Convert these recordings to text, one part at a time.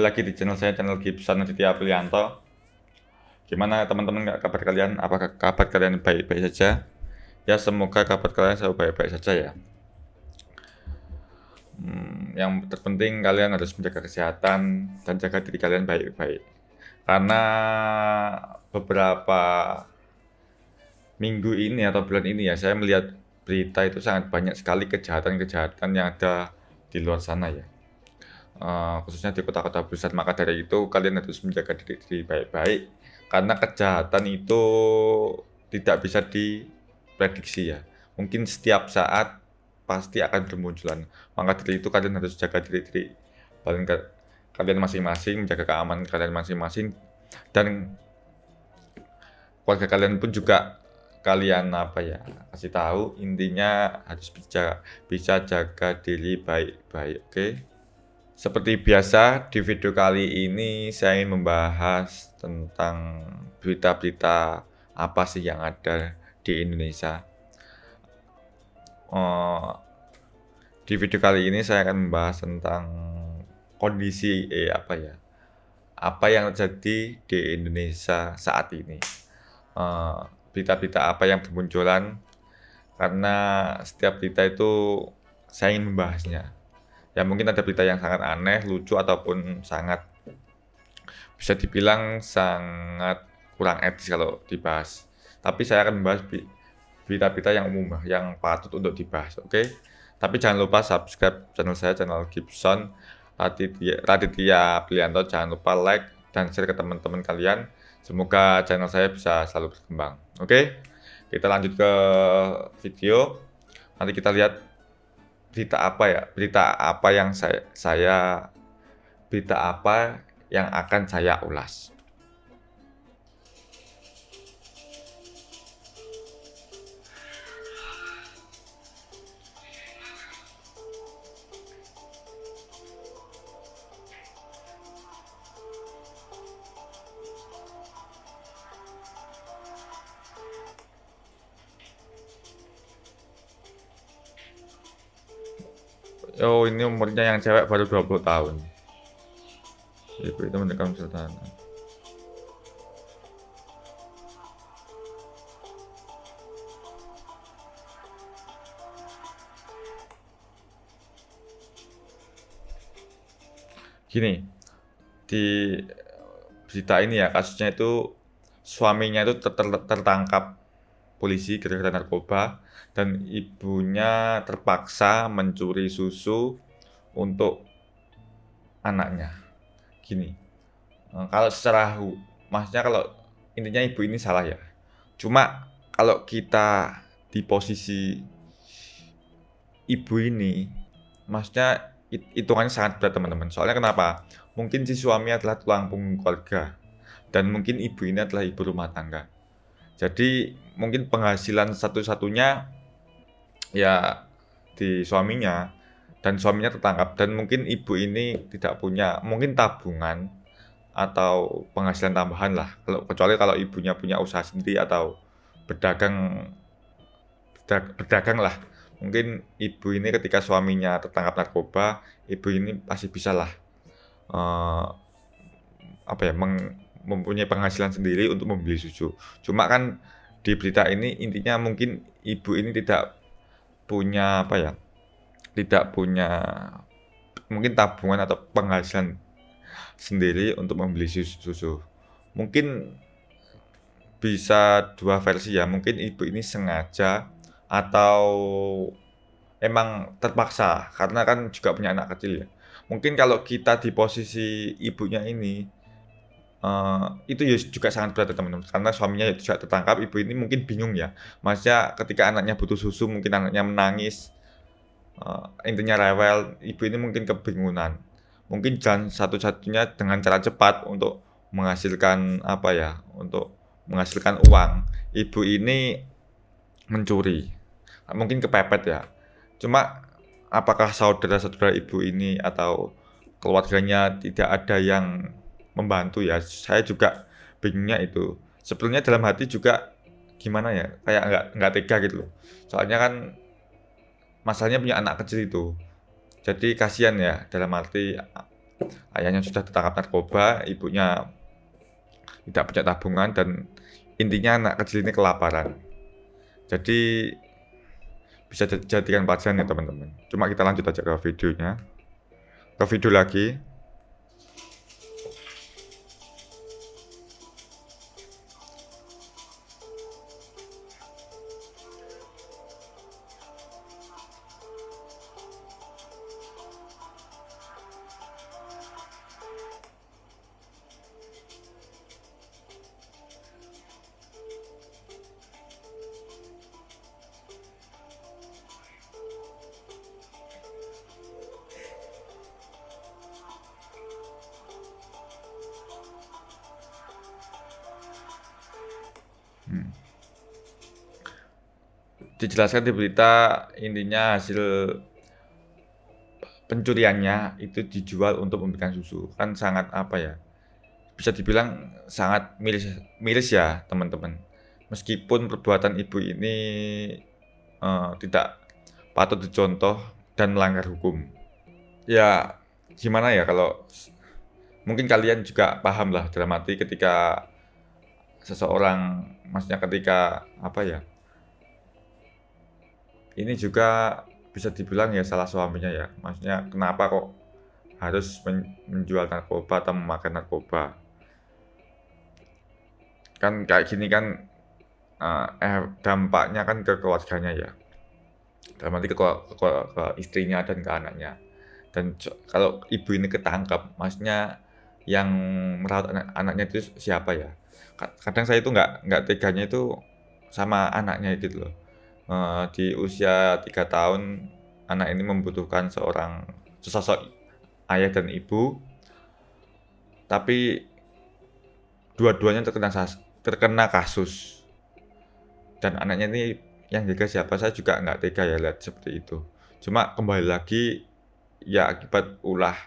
Kembali lagi di channel saya, channel Gibson Aditya Aprianto. Gimana teman-teman, kabar kalian? Apakah kabar kalian baik-baik saja? Ya, semoga kabar kalian selalu baik-baik saja ya. Yang terpenting kalian harus menjaga kesehatan dan jaga diri kalian baik-baik. Karena beberapa minggu ini atau bulan ini ya, saya melihat berita itu sangat banyak sekali kejahatan-kejahatan yang ada di luar sana ya. Khususnya di kota-kota besar. Maka dari itu kalian harus menjaga diri baik-baik karena kejahatan itu tidak bisa diprediksi ya. Mungkin setiap saat pasti akan bermunculan. Maka dari itu kalian harus jaga diri kalian masing-masing, menjaga keamanan kalian masing-masing, dan keluarga kalian pun juga kalian kasih tahu, intinya harus bisa jaga diri baik-baik. Oke. Seperti biasa, di video kali ini saya ingin membahas tentang berita-berita apa sih yang ada di Indonesia. Di video kali ini saya akan membahas tentang kondisi apa yang terjadi di Indonesia saat ini. Berita-berita apa yang bermunculan, karena setiap berita itu saya ingin membahasnya. Ya, mungkin ada berita yang sangat aneh, lucu, ataupun sangat bisa dibilang sangat kurang etis kalau dibahas. Tapi saya akan membahas berita-berita yang umum, yang patut untuk dibahas, oke? Tapi jangan lupa subscribe channel saya, channel Gibson Raditya Aprianto. Jangan lupa like dan share ke teman-teman kalian. Semoga channel saya bisa selalu berkembang, oke? Kita lanjut ke video. Nanti kita lihat berita apa yang akan saya ulas. Oh, ini umurnya yang cewek baru 20 tahun. Ibu itu mendekam sultan. Gini, di berita ini ya, kasusnya itu suaminya itu tertangkap polisi gara-gara narkoba, dan ibunya terpaksa mencuri susu untuk anaknya. Gini, kalau maksudnya kalau intinya ibu ini salah ya. Cuma kalau kita di posisi ibu ini, maksudnya hitungannya sangat berat teman-teman. Soalnya kenapa? Mungkin si suami adalah tulang punggung keluarga, dan mungkin ibu ini adalah ibu rumah tangga. Jadi mungkin penghasilan satu-satunya ya di suaminya, dan suaminya tertangkap, dan mungkin ibu ini tidak punya mungkin tabungan atau penghasilan tambahan lah, kecuali kalau ibunya punya usaha sendiri atau berdagang berdagang lah. Mungkin ibu ini ketika suaminya tertangkap narkoba, ibu ini pasti bisa lah eh, mempunyai penghasilan sendiri untuk membeli susu. Cuma kan di berita ini intinya mungkin ibu ini tidak punya tidak punya mungkin tabungan atau penghasilan sendiri untuk membeli susu. Mungkin bisa dua versi ya, mungkin ibu ini sengaja atau emang terpaksa karena kan juga punya anak kecil ya. Mungkin kalau kita di posisi ibunya ini, itu ya juga sangat berat ya teman-teman, karena suaminya juga tertangkap. Ibu ini mungkin bingung ya, maksudnya ketika anaknya butuh susu, mungkin anaknya menangis, intinya rewel, ibu ini mungkin kebingungan. Mungkin jalan satu-satunya dengan cara cepat untuk menghasilkan untuk menghasilkan uang, ibu ini mencuri. Mungkin kepepet ya. Cuma apakah saudara-saudara ibu ini atau keluarganya tidak ada yang membantu ya? Saya juga bingungnya itu. Sebetulnya dalam hati juga gimana ya? Kayak nggak tega gitu loh. Soalnya kan masalahnya punya anak kecil itu. Jadi kasihan ya, dalam arti ayahnya sudah tertangkap narkoba, ibunya tidak punya tabungan, dan intinya anak kecil ini kelaparan. Jadi bisa jadikan pelajaran ya teman-teman. Cuma kita lanjut aja ke videonya, ke video lagi. Dijelaskan di berita, intinya hasil pencuriannya itu dijual untuk memberikan susu. Kan sangat apa ya, bisa dibilang sangat miris, miris ya teman-teman. Meskipun perbuatan ibu ini tidak patut dicontoh dan melanggar hukum. Ya gimana ya, kalau mungkin kalian juga paham lah dalam arti ketika seseorang, maksudnya ketika apa ya, ini juga bisa dibilang ya salah suaminya ya. Maksudnya kenapa kok harus menjual narkoba atau memakan narkoba? Kan kayak gini kan dampaknya kan ke keluarganya ya. Dalam arti ke istrinya dan ke anaknya. Dan kalau ibu ini ketangkap, maksudnya yang merawat anaknya itu siapa ya? Kadang saya itu nggak teganya itu sama anaknya gitu loh. Di usia 3 tahun, anak ini membutuhkan sesosok ayah dan ibu, tapi dua-duanya terkena kasus. Dan anaknya ini yang jaga siapa, saya juga nggak tega ya lihat seperti itu. Cuma kembali lagi, ya akibat ulah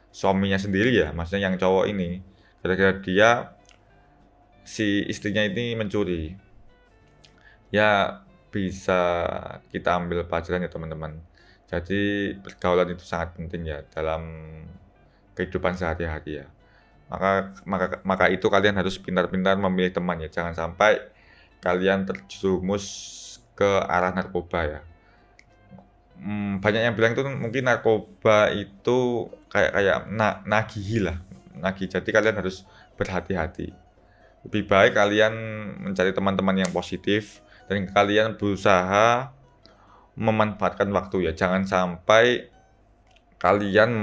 suaminya sendiri ya, maksudnya yang cowok ini. Gara-gara si istrinya ini mencuri. Ya bisa kita ambil pelajaran ya teman-teman. Jadi pergaulan itu sangat penting ya dalam kehidupan sehari-hari ya. Maka itu kalian harus pintar-pintar memilih teman ya. Jangan sampai kalian terjerumus ke arah narkoba ya. Banyak yang bilang itu mungkin narkoba itu kayak nagihi lah, nagih. Jadi kalian harus berhati-hati. Lebih baik kalian mencari teman-teman yang positif dan kalian berusaha memanfaatkan waktu ya. Jangan sampai kalian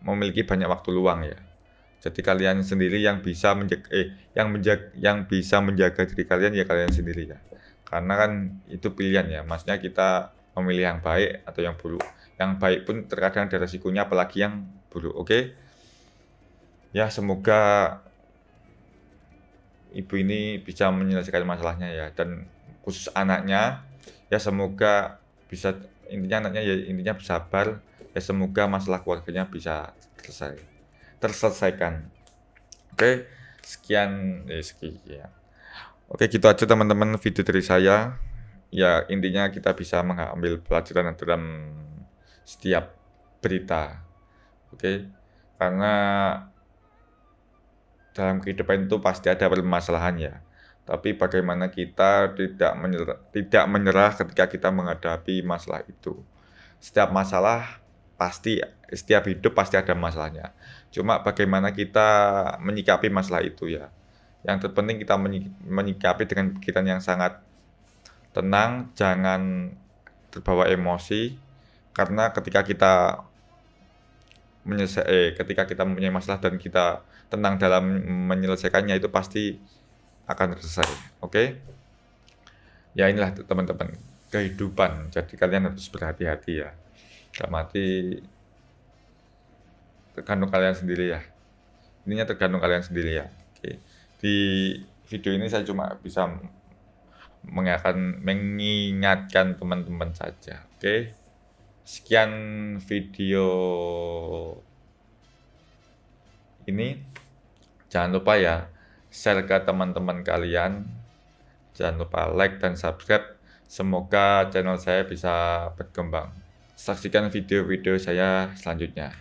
memiliki banyak waktu luang ya. Jadi kalian sendiri yang bisa menjaga diri kalian ya, kalian sendiri ya. Karena kan itu pilihan ya. Maksudnya kita memilih yang baik atau yang buruk. Yang baik pun terkadang ada resikonya, apalagi yang buruk. Oke? Ya semoga ibu ini bisa menyelesaikan masalahnya ya, dan khusus anaknya ya semoga bisa, intinya anaknya ya intinya bersabar ya, semoga masalah keluarganya bisa terselesaikan. Oke, sekian. Oke, gitu aja teman-teman video dari saya. Ya intinya kita bisa mengambil pelajaran dalam setiap berita. Oke, karena dalam kehidupan itu pasti ada permasalahan ya. Tapi bagaimana kita tidak menyerah ketika kita menghadapi masalah itu. Setiap hidup pasti ada masalahnya. Cuma bagaimana kita menyikapi masalah itu ya. Yang terpenting kita menyikapi dengan pikiran yang sangat tenang, jangan terbawa emosi. Karena ketika kita mempunyai masalah dan kita tenang dalam menyelesaikannya, itu pasti akan selesai. Oke? Ya inilah teman-teman kehidupan. Jadi kalian harus berhati-hati ya. Dalam arti tergantung kalian sendiri ya. Ininya tergantung kalian sendiri ya. Oke. Di video ini saya cuma bisa mengingatkan teman-teman saja. Oke. Sekian video ini. Jangan lupa ya, share ke teman-teman kalian. Jangan lupa like dan subscribe. Semoga channel saya bisa berkembang. saksikan video-video saya selanjutnya.